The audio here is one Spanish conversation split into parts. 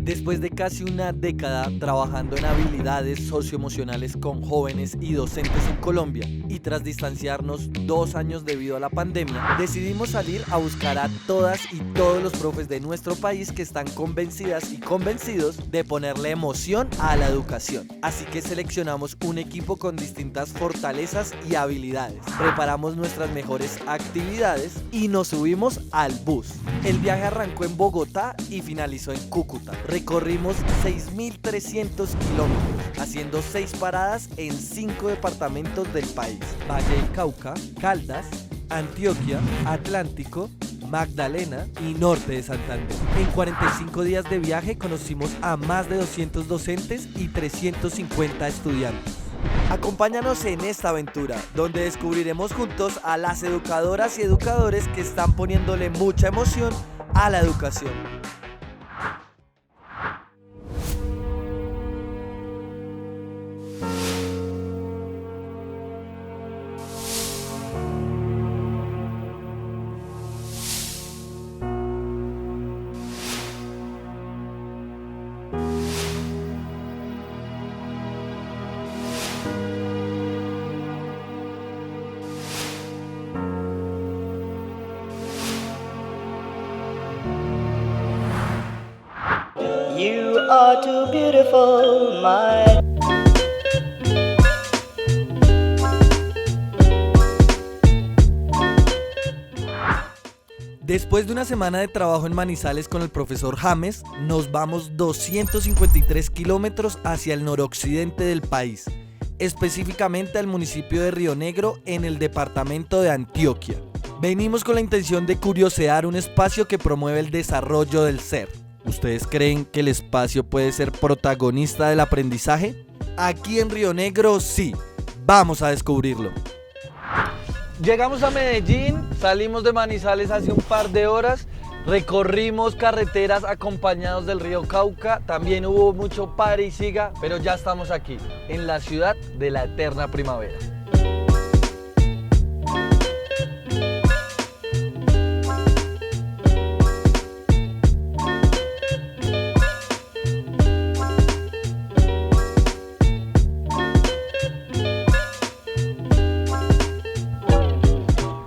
Después de casi una década trabajando en habilidades socioemocionales con jóvenes y docentes en Colombia y tras distanciarnos 2 años debido a la pandemia, decidimos salir a buscar a todas y todos los profes de nuestro país que están convencidas y convencidos de ponerle emoción a la educación. Así que seleccionamos un equipo con distintas fortalezas y habilidades. Preparamos nuestras mejores actividades y nos subimos al bus. El viaje arrancó en Bogotá y finalizó en Cúcuta. Recorrimos 6.300 kilómetros, haciendo 6 paradas en 5 departamentos del país: Valle del Cauca, Caldas, Antioquia, Atlántico, Magdalena y Norte de Santander. En 45 días de viaje conocimos a más de 200 docentes y 350 estudiantes. Acompáñanos en esta aventura, donde descubriremos juntos a las educadoras y educadores que están poniéndole mucha emoción a la educación. You are too beautiful, my. Después de una semana de trabajo en Manizales con el profesor James, nos vamos 253 kilómetros hacia el noroccidente del país, específicamente al municipio de Río Negro, en el departamento de Antioquia. Venimos con la intención de curiosear un espacio que promueve el desarrollo del ser. ¿Ustedes creen que el espacio puede ser protagonista del aprendizaje? Aquí en Río Negro sí, vamos a descubrirlo. Llegamos a Medellín, salimos de Manizales hace un par de horas, recorrimos carreteras acompañados del río Cauca, también hubo mucho pare y siga, pero ya estamos aquí, en la ciudad de la eterna primavera.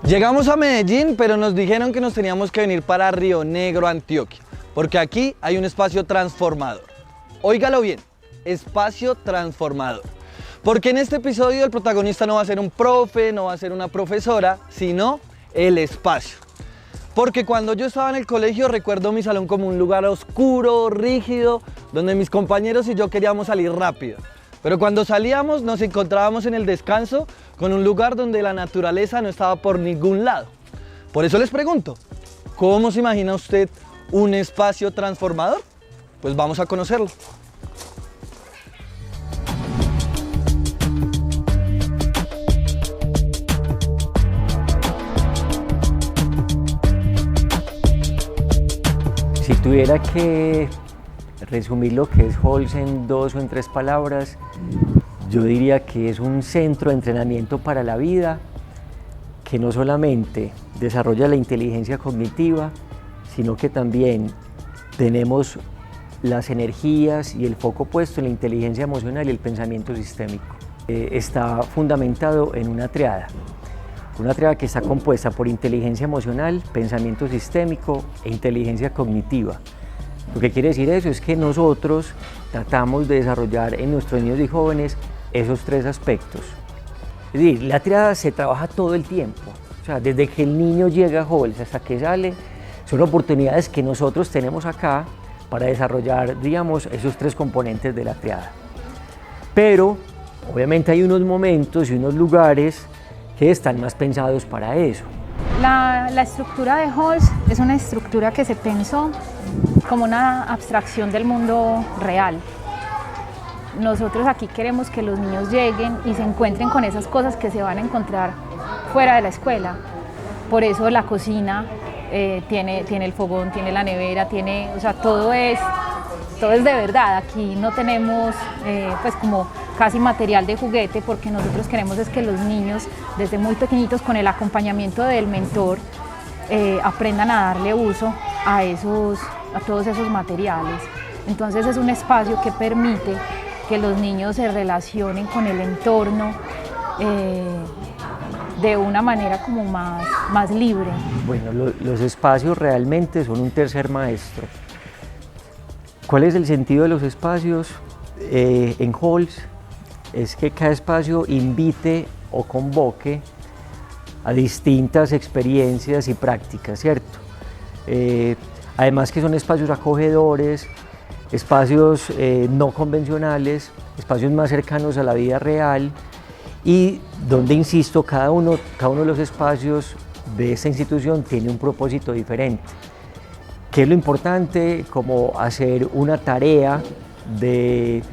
Llegamos a Medellín, pero nos dijeron que nos teníamos que venir para Río Negro, Antioquia, porque aquí hay un espacio transformador. Óigalo bien, espacio transformador. Porque en este episodio el protagonista no va a ser un profe, no va a ser una profesora, sino el espacio. Porque cuando yo estaba en el colegio recuerdo mi salón como un lugar oscuro, rígido, donde mis compañeros y yo queríamos salir rápido. Pero cuando salíamos nos encontrábamos en el descanso con un lugar donde la naturaleza no estaba por ningún lado. Por eso les pregunto, ¿cómo se imagina usted un espacio transformador? Pues vamos a conocerlo. Si tuviera que resumir lo que es Halls en 2 o en 3 palabras, yo diría que es un centro de entrenamiento para la vida que no solamente desarrolla la inteligencia cognitiva, sino que también tenemos las energías y el foco puesto en la inteligencia emocional y el pensamiento sistémico. Está fundamentado en una triada que está compuesta por inteligencia emocional, pensamiento sistémico e inteligencia cognitiva. Lo que quiere decir eso es que nosotros tratamos de desarrollar en nuestros niños y jóvenes esos 3 aspectos. Es decir, la triada se trabaja todo el tiempo, o sea, desde que el niño llega a Halls hasta que sale, son oportunidades que nosotros tenemos acá para desarrollar, digamos, esos 3 componentes de la triada. Pero, obviamente hay unos momentos y unos lugares que están más pensados para eso. La estructura de Halls es una estructura que se pensó como una abstracción del mundo real. Nosotros aquí queremos que los niños lleguen y se encuentren con esas cosas que se van a encontrar fuera de la escuela. Por eso la cocina tiene el fogón, tiene la nevera, o sea, todo es de verdad. Aquí no tenemos pues como casi material de juguete, porque nosotros queremos es que los niños desde muy pequeñitos, con el acompañamiento del mentor, aprendan a darle uso a todos esos materiales. Entonces es un espacio que permite que los niños se relacionen con el entorno de una manera como más libre. Bueno, los espacios realmente son un tercer maestro. ¿Cuál es el sentido de los espacios? En Halls es que cada espacio invite o convoque a distintas experiencias y prácticas, ¿cierto? Además que son espacios acogedores, espacios no convencionales, espacios más cercanos a la vida real y donde, insisto, cada uno de los espacios de esta institución tiene un propósito diferente. ¿Qué es lo importante? Como hacer una tarea de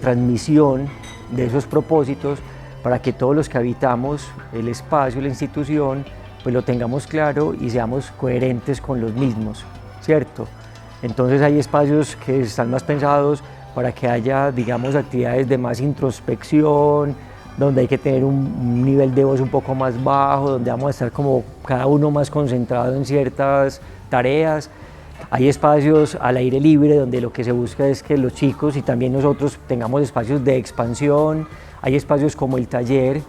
transmisión de esos propósitos para que todos los que habitamos el espacio, la institución, pues lo tengamos claro y seamos coherentes con los mismos, ¿cierto? Entonces hay espacios que están más pensados para que haya, actividades de más introspección, donde hay que tener un nivel de voz un poco más bajo, donde vamos a estar como cada uno más concentrado en ciertas tareas. Hay espacios al aire libre donde lo que se busca es que los chicos y también nosotros tengamos espacios de expansión. Hay espacios como el taller,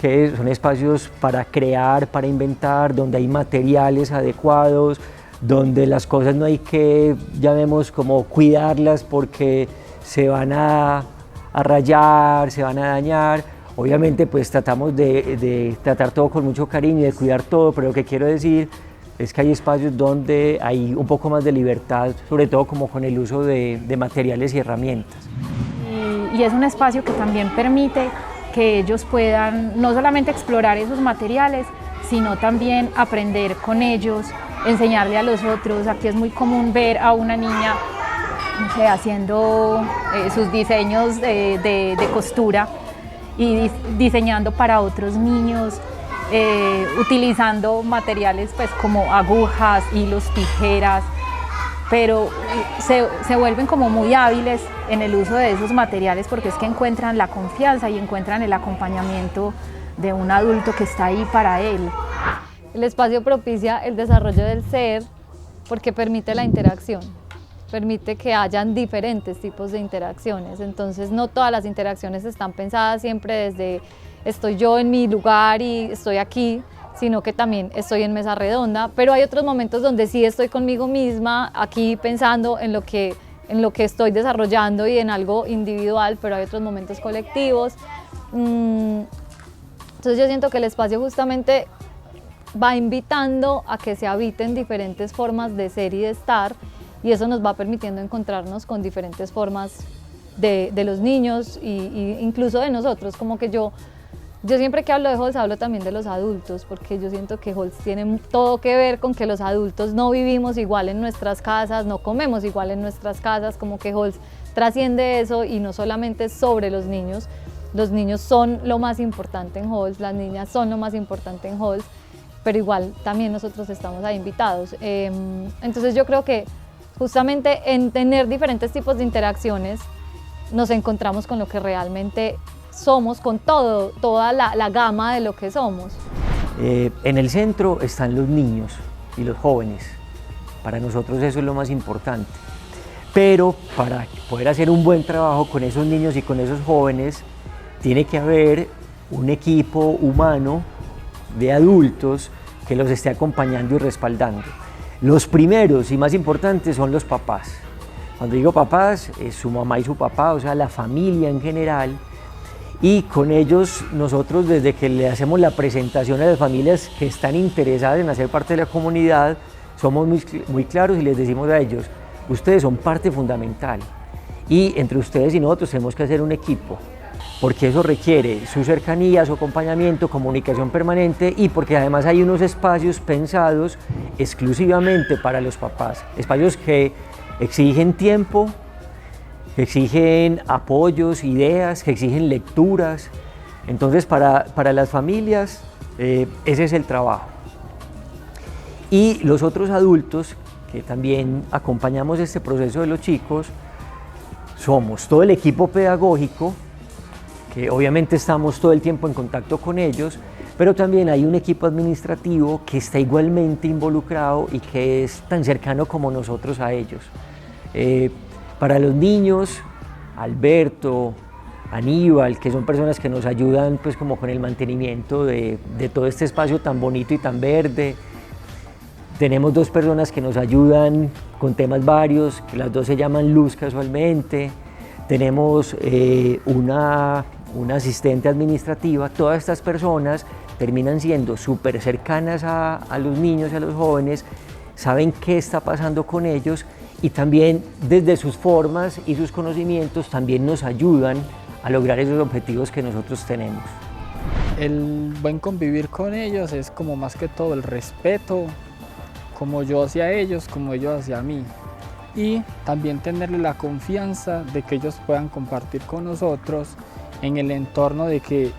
que son espacios para crear, para inventar, donde hay materiales adecuados, donde las cosas no hay que, llamemos como cuidarlas porque se van a rayar, se van a dañar. Obviamente pues tratamos de tratar todo con mucho cariño y de cuidar todo, pero lo que quiero decir es que hay espacios donde hay un poco más de libertad, sobre todo como con el uso de materiales y herramientas. Y es un espacio que también permite que ellos puedan no solamente explorar esos materiales, sino también aprender con ellos, enseñarle a los otros. Aquí es muy común ver a una niña, no sé, haciendo sus diseños de costura y diseñando para otros niños, utilizando materiales pues como agujas, hilos, tijeras, pero se vuelven como muy hábiles en el uso de esos materiales porque es que encuentran la confianza y encuentran el acompañamiento de un adulto que está ahí para él. El espacio propicia el desarrollo del ser porque permite la interacción, permite que hayan diferentes tipos de interacciones, entonces no todas las interacciones están pensadas siempre desde estoy yo en mi lugar y estoy aquí, sino que también estoy en mesa redonda, pero hay otros momentos donde sí estoy conmigo misma, aquí pensando en lo que estoy desarrollando y en algo individual, pero hay otros momentos colectivos. Entonces yo siento que el espacio justamente va invitando a que se habiten diferentes formas de ser y de estar, y eso nos va permitiendo encontrarnos con diferentes formas de los niños e incluso de nosotros. Como que yo siempre que hablo de Halls hablo también de los adultos, porque yo siento que Halls tiene todo que ver con que los adultos no vivimos igual en nuestras casas, no comemos igual en nuestras casas, como que Halls trasciende eso y no solamente sobre los niños son lo más importante en Halls, las niñas son lo más importante en Halls, pero igual también nosotros estamos ahí invitados. Entonces yo creo que justamente en tener diferentes tipos de interacciones nos encontramos con lo que realmente somos, con toda la gama de lo que somos. En el centro están los niños y los jóvenes. Para nosotros eso es lo más importante. Pero para poder hacer un buen trabajo con esos niños y con esos jóvenes, tiene que haber un equipo humano de adultos que los esté acompañando y respaldando. Los primeros y más importantes son los papás. Cuando digo papás, es su mamá y su papá, o sea, la familia en general. Y con ellos nosotros, desde que le hacemos la presentación a las familias que están interesadas en hacer parte de la comunidad, somos muy claros y les decimos a ellos, ustedes son parte fundamental y entre ustedes y nosotros tenemos que hacer un equipo, porque eso requiere su cercanía, su acompañamiento, comunicación permanente y porque además hay unos espacios pensados exclusivamente para los papás, espacios que exigen tiempo, que exigen apoyos, ideas, que exigen lecturas. Entonces para las familias ese es el trabajo. Y los otros adultos que también acompañamos este proceso de los chicos, somos todo el equipo pedagógico, que obviamente estamos todo el tiempo en contacto con ellos, pero también hay un equipo administrativo que está igualmente involucrado y que es tan cercano como nosotros a ellos. Para los niños, Alberto, Aníbal, que son personas que nos ayudan pues como con el mantenimiento de todo este espacio tan bonito y tan verde. Tenemos 2 personas que nos ayudan con temas varios, que las 2 se llaman Luz casualmente. Tenemos una asistente administrativa. Todas estas personas terminan siendo súper cercanas a los niños y a los jóvenes, saben qué está pasando con ellos y también desde sus formas y sus conocimientos también nos ayudan a lograr esos objetivos que nosotros tenemos. El buen convivir con ellos es como más que todo el respeto, como yo hacia ellos, como ellos hacia mí. Y también tenerle la confianza de que ellos puedan compartir con nosotros en el entorno de que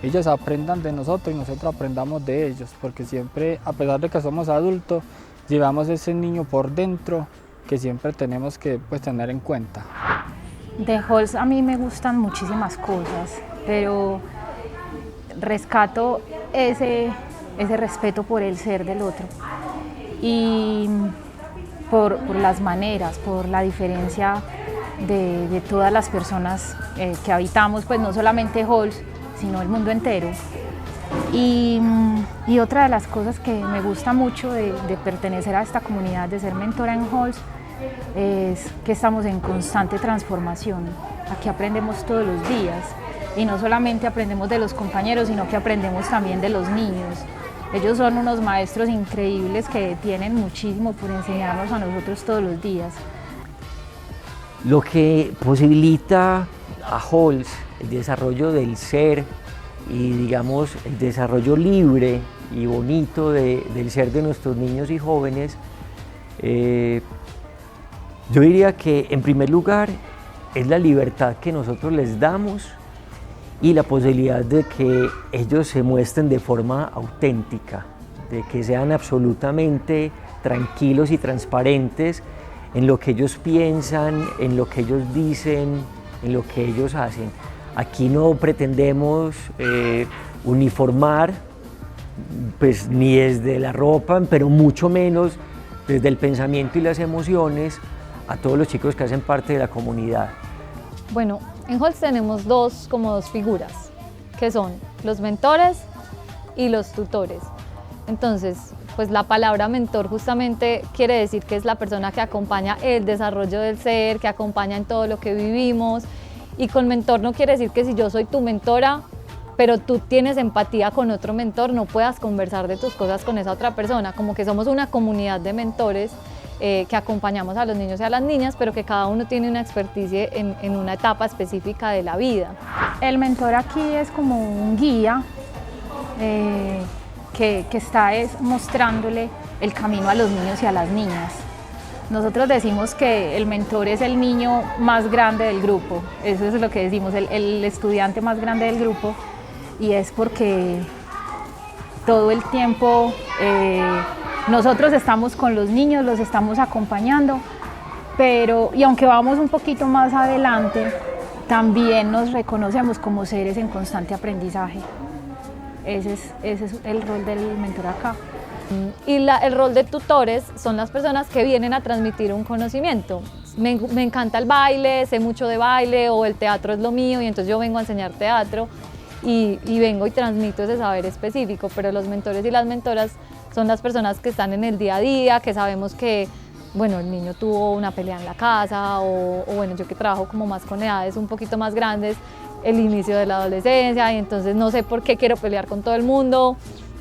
ellos aprendan de nosotros y nosotros aprendamos de ellos, porque siempre, a pesar de que somos adultos, llevamos ese niño por dentro que siempre tenemos que tener en cuenta. De Halls a mí me gustan muchísimas cosas, pero rescato ese respeto por el ser del otro y por las maneras, por la diferencia de todas las personas que habitamos, pues no solamente Halls, sino el mundo entero. Y otra de las cosas que me gusta mucho de pertenecer a esta comunidad, de ser mentora en Halls, es que estamos en constante transformación. Aquí aprendemos todos los días y no solamente aprendemos de los compañeros, sino que aprendemos también de los niños. Ellos son unos maestros increíbles que tienen muchísimo por enseñarnos a nosotros todos los días. Lo que posibilita a Halls el desarrollo del ser y digamos el desarrollo libre y bonito del ser de nuestros niños y jóvenes, yo diría que en primer lugar es la libertad que nosotros les damos y la posibilidad de que ellos se muestren de forma auténtica, de que sean absolutamente tranquilos y transparentes en lo que ellos piensan, en lo que ellos dicen, en lo que ellos hacen. Aquí no pretendemos uniformar, pues ni desde la ropa, pero mucho menos desde el pensamiento y las emociones a todos los chicos que hacen parte de la comunidad. Bueno, en Halls tenemos dos figuras, que son los mentores y los tutores. Entonces, pues la palabra mentor justamente quiere decir que es la persona que acompaña el desarrollo del ser, que acompaña en todo lo que vivimos. Y con mentor no quiere decir que si yo soy tu mentora, pero tú tienes empatía con otro mentor, no puedas conversar de tus cosas con esa otra persona. Como que somos una comunidad de mentores que acompañamos a los niños y a las niñas, pero que cada uno tiene una experticia en una etapa específica de la vida. El mentor aquí es como un guía que está mostrándole el camino a los niños y a las niñas. Nosotros decimos que el mentor es el niño más grande del grupo, eso es lo que decimos, el estudiante más grande del grupo, y es porque todo el tiempo nosotros estamos con los niños, los estamos acompañando, y aunque vamos un poquito más adelante, también nos reconocemos como seres en constante aprendizaje. Ese es el rol del mentor acá. Y el rol de tutores son las personas que vienen a transmitir un conocimiento. Me encanta el baile, sé mucho de baile, o el teatro es lo mío y entonces yo vengo a enseñar teatro y vengo y transmito ese saber específico, pero los mentores y las mentoras son las personas que están en el día a día, que sabemos que bueno, el niño tuvo una pelea en la casa o bueno, yo que trabajo como más con edades un poquito más grandes, el inicio de la adolescencia y entonces no sé por qué quiero pelear con todo el mundo.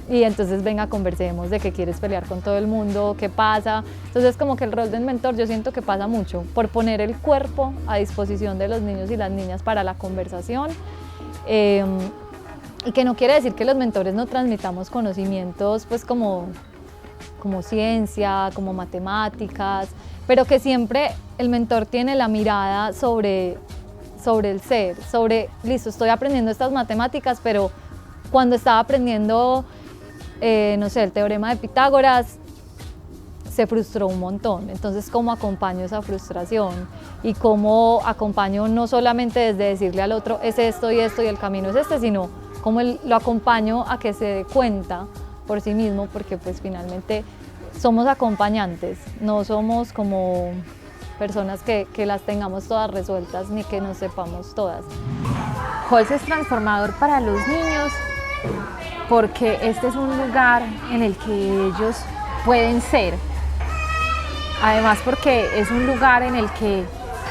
Y entonces venga, conversemos de que quieres pelear con todo el mundo, qué pasa. Entonces como que el rol del mentor yo siento que pasa mucho por poner el cuerpo a disposición de los niños y las niñas para la conversación. Y que no quiere decir que los mentores no transmitamos conocimientos pues como ciencia, como matemáticas, pero que siempre el mentor tiene la mirada sobre el ser, listo, estoy aprendiendo estas matemáticas, pero cuando estaba aprendiendo no sé, el teorema de Pitágoras, se frustró un montón. Entonces, ¿cómo acompaño esa frustración? Y cómo acompaño no solamente desde decirle al otro, es esto y esto y el camino es este, sino cómo lo acompaño a que se dé cuenta por sí mismo, porque pues finalmente somos acompañantes, no somos como personas que las tengamos todas resueltas ni que nos sepamos todas. Halls es transformador para los niños porque este es un lugar en el que ellos pueden ser. Además porque es un lugar en el que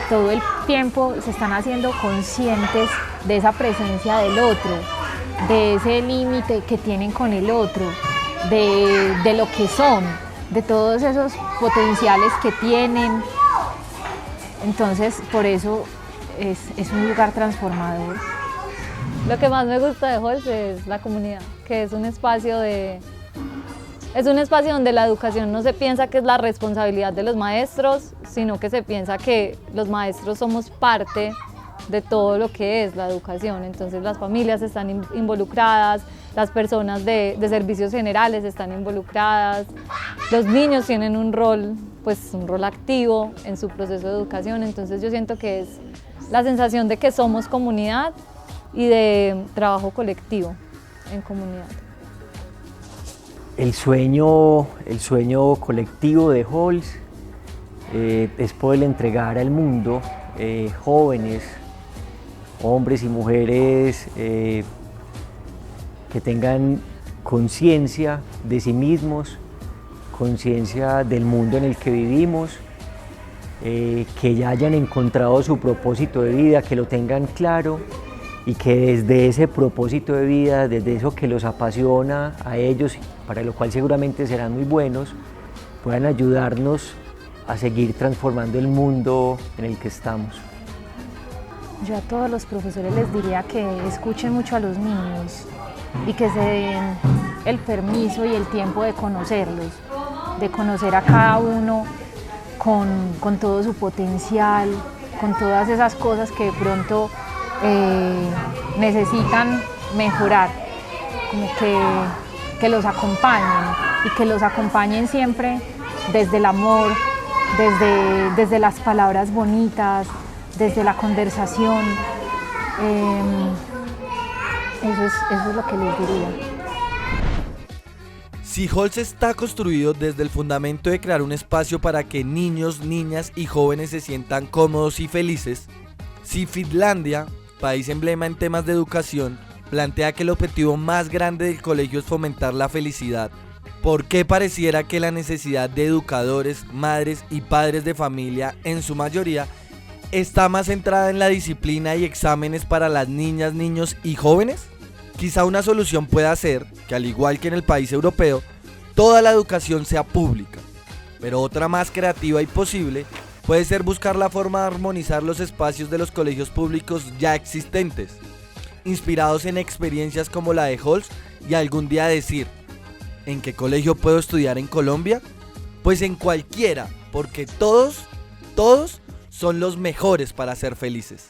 todo el tiempo se están haciendo conscientes de esa presencia del otro, de ese límite que tienen con el otro, de lo que son, de todos esos potenciales que tienen. Entonces, por eso es un lugar transformador. Lo que más me gusta de Halls es la comunidad, que es un espacio donde la educación no se piensa que es la responsabilidad de los maestros, sino que se piensa que los maestros somos parte de todo lo que es la educación. Entonces las familias están involucradas, las personas de servicios generales están involucradas, los niños tienen un rol activo en su proceso de educación. Entonces yo siento que es la sensación de que somos comunidad y de trabajo colectivo en comunidad. El sueño colectivo de Halls es poder entregar al mundo jóvenes, hombres y mujeres que tengan conciencia de sí mismos, conciencia del mundo en el que vivimos, que ya hayan encontrado su propósito de vida, que lo tengan claro y que desde ese propósito de vida, desde eso que los apasiona a ellos, para lo cual seguramente serán muy buenos, puedan ayudarnos a seguir transformando el mundo en el que estamos. Yo a todos los profesores les diría que escuchen mucho a los niños y que se den el permiso y el tiempo de conocerlos, de conocer a cada uno con todo su potencial, con todas esas cosas que de pronto necesitan mejorar, como que los acompañen y que los acompañen siempre desde el amor, desde las palabras bonitas, desde la conversación. Eso es lo que les diría. Si Halls está construido desde el fundamento de crear un espacio para que niños, niñas y jóvenes se sientan cómodos y felices, si Finlandia, país emblema en temas de educación, plantea que el objetivo más grande del colegio es fomentar la felicidad, ¿por qué pareciera que la necesidad de educadores, madres y padres de familia, en su mayoría, está más centrada en la disciplina y exámenes para las niñas, niños y jóvenes? Quizá una solución pueda ser que, al igual que en el país europeo, toda la educación sea pública, pero otra más creativa y posible puede ser buscar la forma de armonizar los espacios de los colegios públicos ya existentes, inspirados en experiencias como la de Halls, y algún día decir: ¿en qué colegio puedo estudiar en Colombia? Pues en cualquiera, porque todos son los mejores para ser felices.